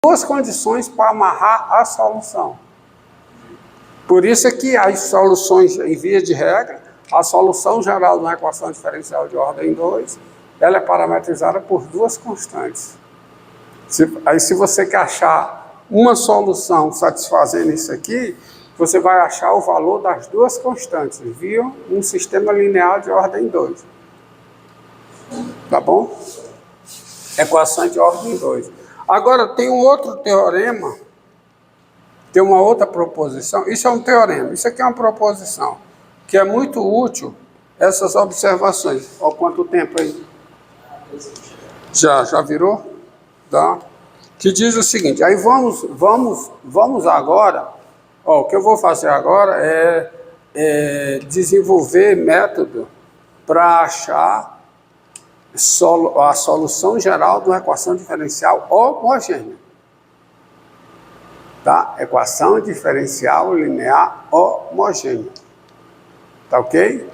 duas condições para amarrar a solução. Por isso é que as soluções, em via de regra, a solução geral de uma equação diferencial de ordem 2, ela é parametrizada por duas constantes. Aí se você quer achar uma solução satisfazendo isso aqui, você vai achar o valor das duas constantes via um sistema linear de ordem 2. Tá bom? Equação de ordem 2. Agora, tem um outro teorema, tem uma outra proposição. Isso é um teorema, isso aqui é uma proposição, que é muito útil, essas observações. Olha quanto tempo aí. Já virou? Tá? Que diz o seguinte, aí vamos agora, o que eu vou fazer agora é desenvolver método para achar a solução geral de uma equação diferencial homogênea. Tá? Equação diferencial linear homogênea. Tá ok?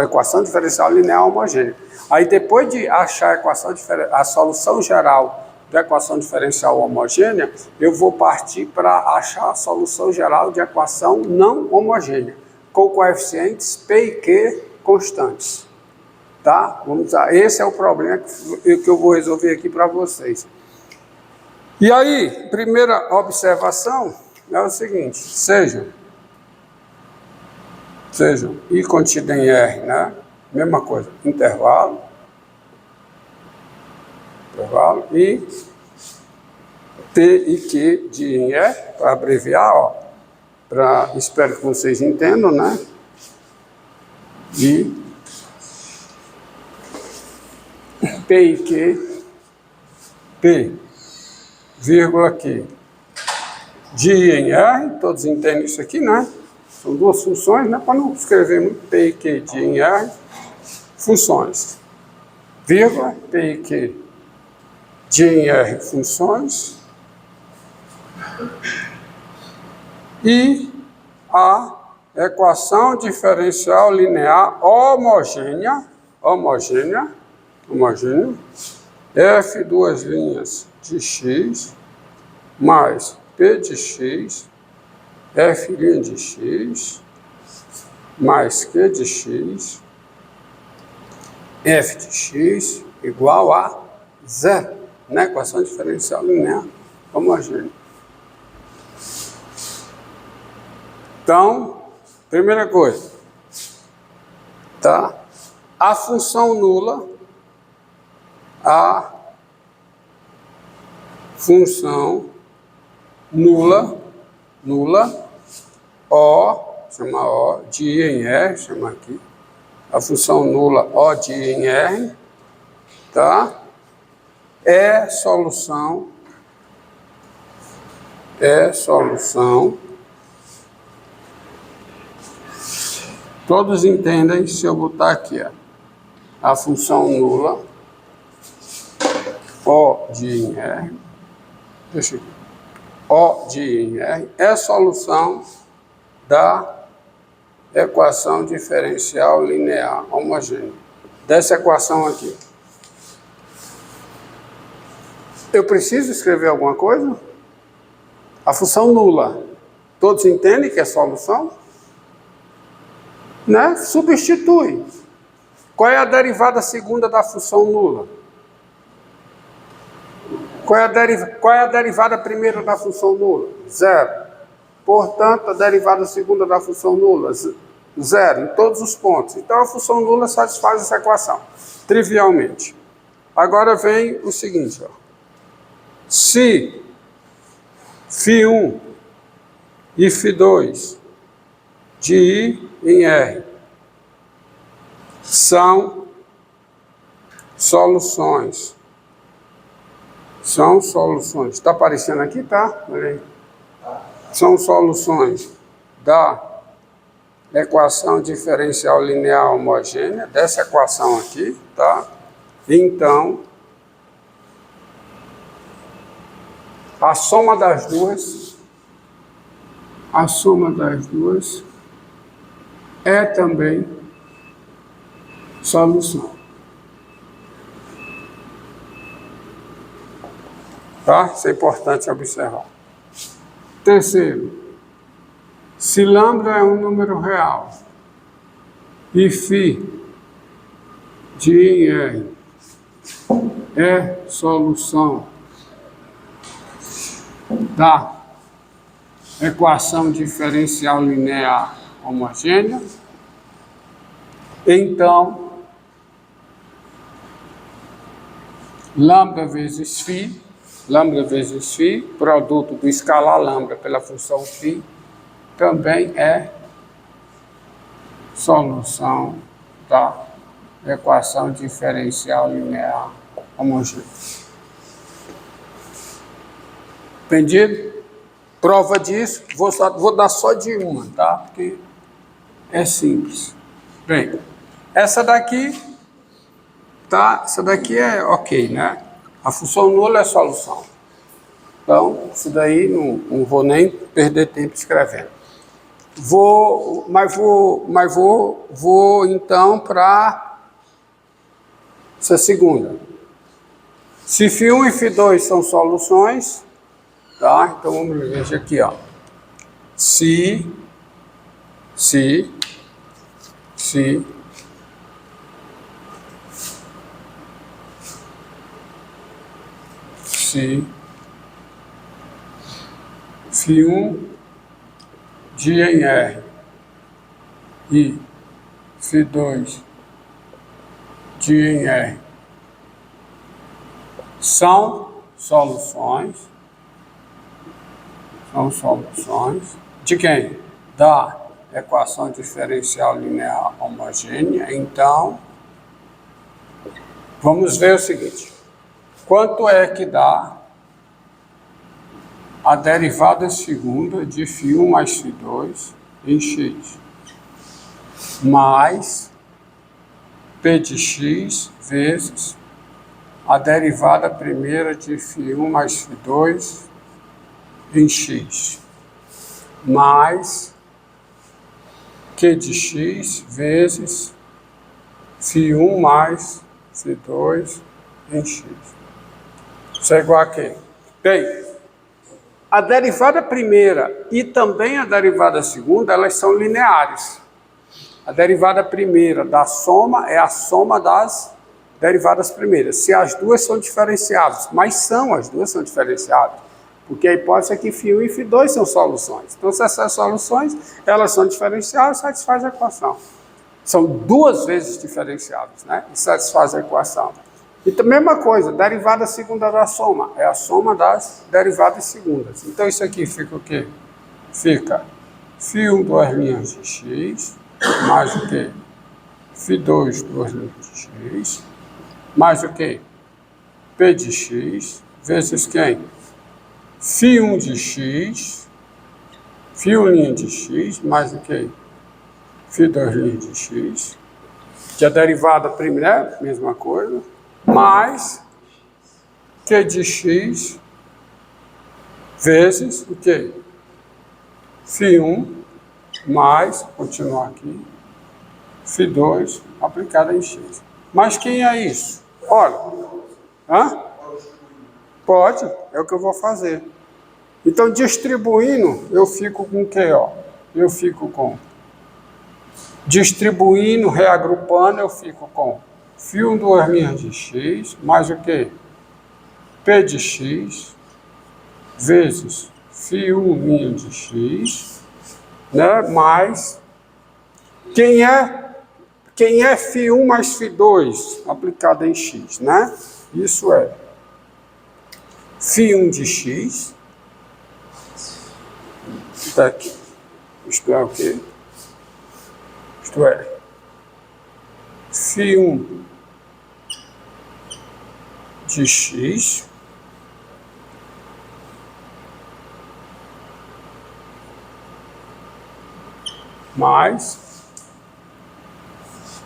Equação diferencial linear homogênea. Aí depois de achar a solução geral da equação diferencial homogênea, eu vou partir para achar a solução geral de equação não homogênea, com coeficientes P e Q constantes. Tá? Vamos lá. Esse é o problema que eu vou resolver aqui para vocês. E aí, primeira observação é o seguinte, sejam I contido em R, né? Mesma coisa, intervalo, e P e Q de I em R, para abreviar, espero que vocês entendam, né? E P e Q, P, vírgula Q, de I em R, todos entendem isso aqui, né? São duas funções, né? Para não escrever muito, P e Q de I em R, funções, vírgula, P e Q de I em R, funções, e a equação diferencial linear homogênea, F duas linhas de x, mais P de x, F' de x, mais Q de x, F de x, igual a zero, na equação diferencial linear homogênea. Então, primeira coisa, tá? A função nula, O, chama O, de I em R, chama aqui, a função nula O de I em R, tá? É solução, todos entendem se eu botar aqui, a função nula O de I em R, deixa aqui, O de I em R, é solução da equação diferencial linear homogênea, dessa equação aqui. Eu preciso escrever alguma coisa? A função nula, todos entendem que é solução? Né? Substitui. Qual é a derivada segunda da função nula? Qual é a derivada primeira da função nula? Zero. Portanto, a derivada segunda da função nula, zero, em todos os pontos. Então, a função nula satisfaz essa equação, trivialmente. Agora vem o seguinte, se φ1 e φ2 de I em R são soluções. Está aparecendo aqui, tá? Olha aí. São soluções da equação diferencial linear homogênea, dessa equação aqui, tá? Então, a soma das duas é também solução. Tá? Isso é importante observar. Terceiro, se lambda é um número real e φ de I em R é solução da equação diferencial linear homogênea, então lambda vezes φ, produto do escalar lambda pela função φ, também é solução da equação diferencial linear homogênea. Entendido? Prova disso, vou dar só de uma, tá? Porque é simples. Bem, essa daqui, tá? Essa daqui é ok, né? A função nula é solução. Então, isso daí não vou nem perder tempo escrevendo. Vou então para essa segunda. Se φ1 e φ2 são soluções, tá? Então vamos ver aqui, ó. Se φ1 de em R e φ2 de em R são soluções de quem? Da equação diferencial linear homogênea. Então, vamos ver o seguinte. Quanto é que dá a derivada segunda de φ1 mais φ2 em x, mais p de x vezes a derivada primeira de φ1 mais φ2 em x, mais q de x vezes φ1 mais φ2 em x. Isso é igual a quê? Bem, a derivada primeira e também a derivada segunda, elas são lineares. A derivada primeira da soma é a soma das derivadas primeiras. Se as duas são diferenciáveis, mas as duas são diferenciáveis, porque a hipótese é que φ1 e φ2 são soluções. Então, se essas soluções, elas são diferenciáveis, satisfaz a equação. São duas vezes diferenciáveis, né? E satisfaz a equação. E a mesma coisa, derivada segunda da soma, é a soma das derivadas segundas. Então isso aqui fica o quê? Fica φ1 duas linhas de x, mais o quê? φ2 duas linhas de x, mais o quê? P de x, vezes quem? φ1 de x, φ1 linha de x, mais o quê? φ2 linha de x, que a derivada primeira, mesma coisa, mais q de x vezes o quê? φ1 mais, continuar aqui, φ2 aplicada em x. Mas quem é isso? Olha, pode, é o que eu vou fazer. Então, distribuindo, eu fico com o quê? Ó? Eu fico com, distribuindo, reagrupando, eu fico com φ1 duas linhas de x, mais o quê? P de x, vezes φ1 linha de x, né? Mais, quem é φ1 mais φ2 aplicado em x, né? Isso é φ1 de x, tá aqui. Isto é o quê? Isto é φ1 de x mais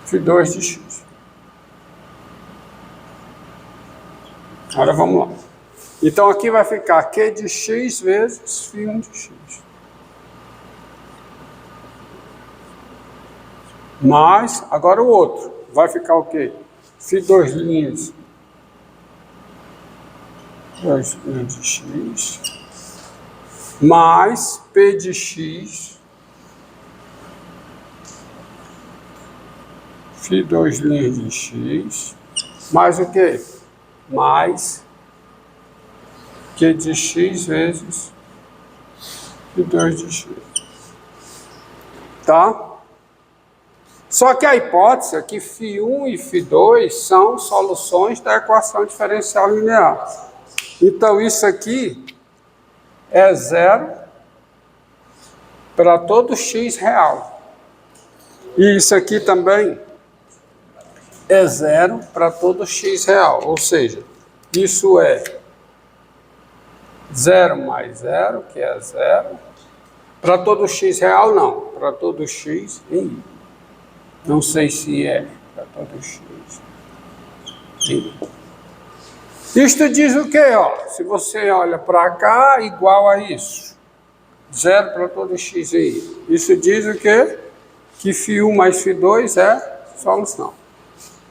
φ2 de x. Agora vamos lá. Então aqui vai ficar q de x vezes φ1 de x. Mas, agora o outro, vai ficar o quê? φ2 linhas 2' de x mais P de x φ2' de x mais o quê? Mais Q de x vezes φ2' de x. Tá? Só que a hipótese é que φ1 e φ2 são soluções da equação diferencial linear. Então isso aqui é zero para todo x real. E isso aqui também é zero para todo x real. Ou seja, isso é 0 mais 0, que é 0. Para todo x real, não. Para todo x em i. Não sei se é para todo x em i. Isto diz o quê? Ó? Se você olha para cá, igual a isso. 0 para todo x em i. Isso diz o quê? Que φ1 mais φ2 é solução.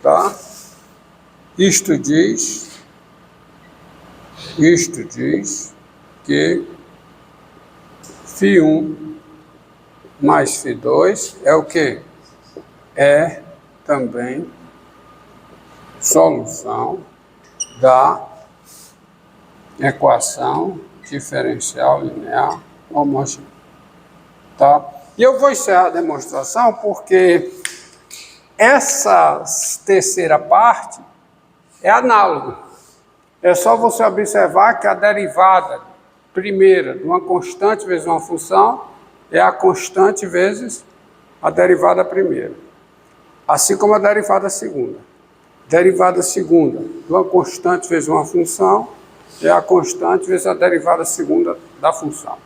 Tá? Isto diz que φ1 mais φ2 é o quê? É também solução da equação diferencial linear homogênea. Tá? E eu vou encerrar a demonstração porque essa terceira parte é análogo. É só você observar que a derivada primeira de uma constante vezes uma função é a constante vezes a derivada primeira. Assim como a derivada segunda. Derivada segunda de uma constante vezes uma função é a constante vezes a derivada segunda da função.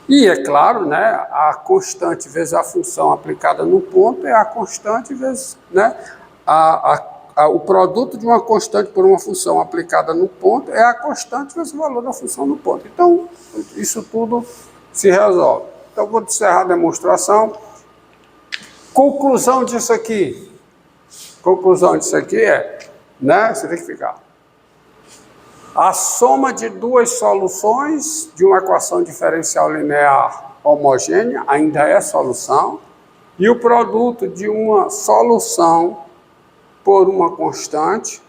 E, é claro, né, a constante vezes a função aplicada no ponto é a constante vezes, né, o produto de uma constante por uma função aplicada no ponto é a constante vezes o valor da função no ponto. Então, isso tudo se resolve. Então, vou encerrar a demonstração. Conclusão disso aqui. Conclusão disso aqui é, né, você tem que ficar. A soma de duas soluções de uma equação diferencial linear homogênea ainda é solução, e o produto de uma solução por uma constante,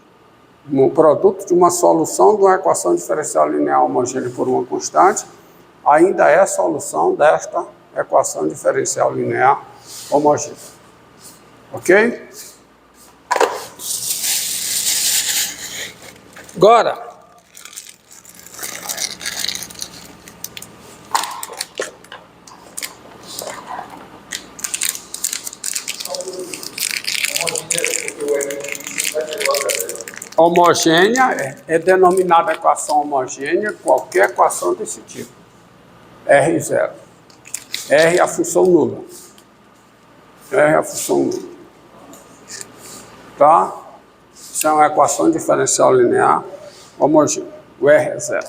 o produto de uma solução de uma equação diferencial linear homogênea por uma constante, ainda é solução desta equação diferencial linear homogênea. Ok? Agora, homogênea é denominada equação homogênea qualquer equação desse tipo. R0. R é a função nula. R é a função nula. Tá? Isso é uma equação diferencial linear homogênea. O R é zero.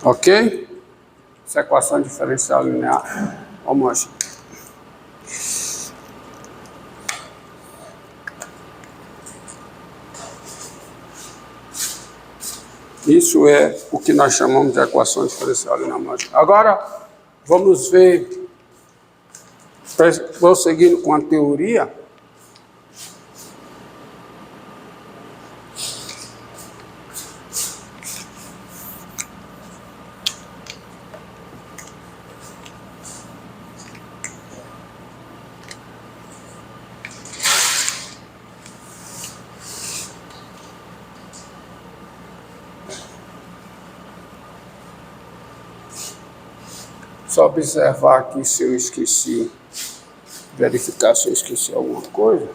Ok? Essa é a equação diferencial linear homogênea. Isso é o que nós chamamos de equação diferencial linear homogênea. Agora, vamos ver, prosseguindo com a teoria. Só observar aqui se eu esqueci, verificar se eu esqueci alguma coisa.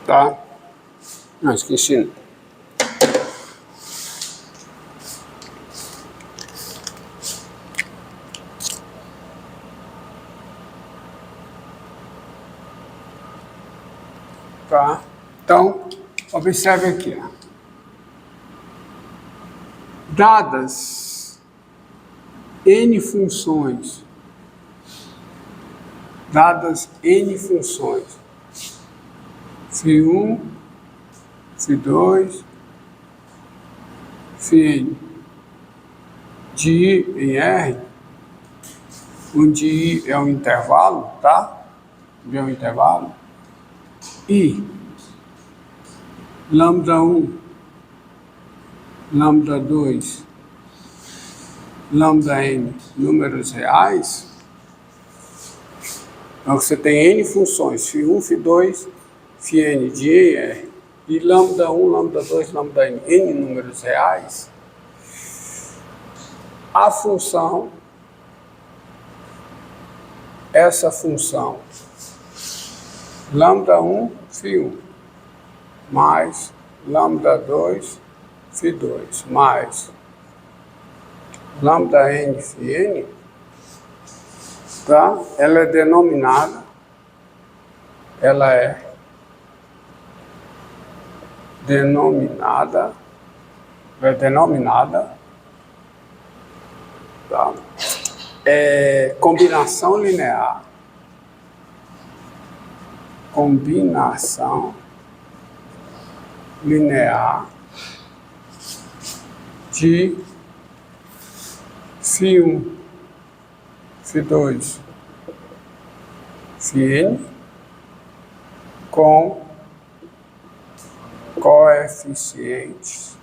Tá? Não, esqueci. Tá? Então, observe aqui. Ó. Dadas N funções, φ1, φ2, φn, de I em R, onde I é um intervalo, tá? I é um intervalo. I, lambda 1, lambda 2, lambda n, números reais. Então, você tem N funções, φ1, φ2, φn de I em R, e lambda 1, lambda 2, lambda n, N números reais. A função, essa função, lambda 1, φ1, mais lambda 2, φ2, mais lambda n, φn, tá? Ela é denominada, tá? É combinação linear, de φ1, φ2, φn com coeficientes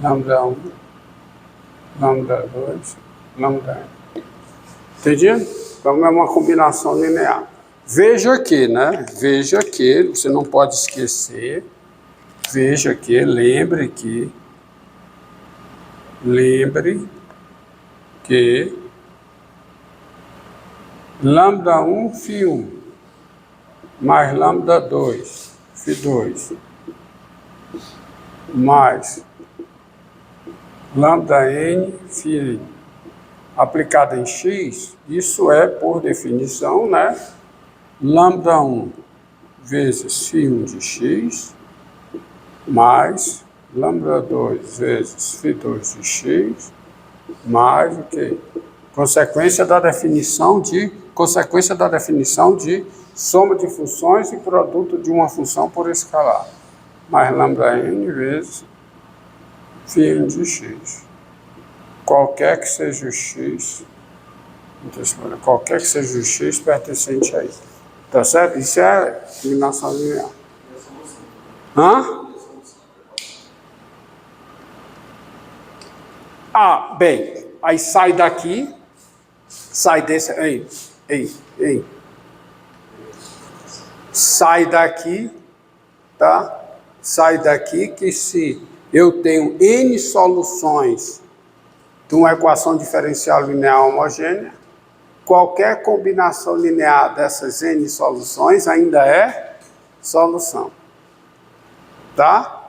lambda 1, lambda 2, lambda n. Entendido? Então é uma combinação linear. Veja que, né? Veja que, você não pode esquecer, veja que, lembre que lambda 1, φ1, mais lambda 2, φ2, mais lambda n, φn, aplicado em x, isso é, por definição, né? Lambda 1 vezes φ1 de x, mais lambda 2 vezes φ2 de x, mais o quê? Consequência da definição de soma de funções e produto de uma função por escalar, mais lambda n vezes φn de x. Qualquer que seja o x, pertencente a isso. Tá certo? Isso é combinação linear. Hã? Ah, bem, aí sai daqui, sai desse, sai daqui, tá? Sai daqui que se eu tenho N soluções de uma equação diferencial linear homogênea, qualquer combinação linear dessas N soluções ainda é solução. Tá?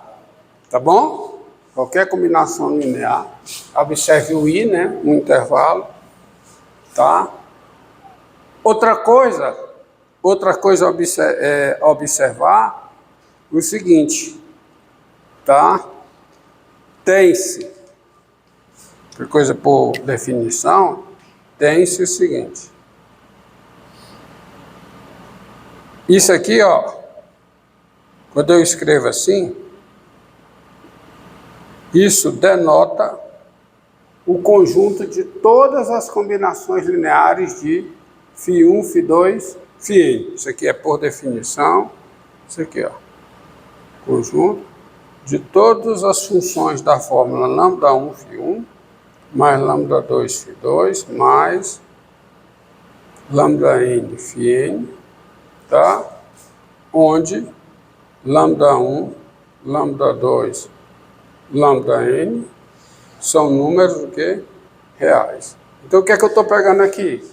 Tá bom? Qualquer combinação linear. Observe o I, né? Um intervalo. Tá? Outra coisa observar o seguinte, tá? Tem-se, por coisa por definição, tem-se o seguinte. Isso aqui, ó, quando eu escrevo assim, isso denota o conjunto de todas as combinações lineares de φ1, φ2, φn. Isso aqui é por definição, isso aqui, ó, conjunto de todas as funções da fórmula λ1 φ1 mais λ2 φ2 mais λn φn, tá? Onde λ1, λ2, λn são números o quê? Reais. Então o que é que eu estou pegando aqui?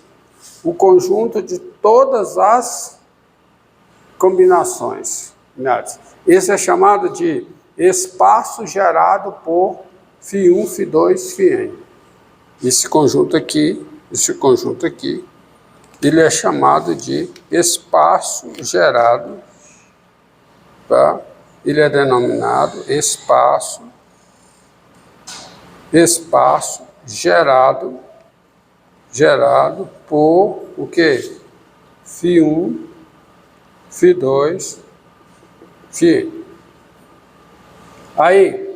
O conjunto de todas as combinações. Esse é chamado de espaço gerado por φ1, φ2, φn. Esse conjunto aqui, ele é chamado de espaço gerado, tá? Ele é denominado espaço gerado por o quê? φ1, φ2, φn. Aí,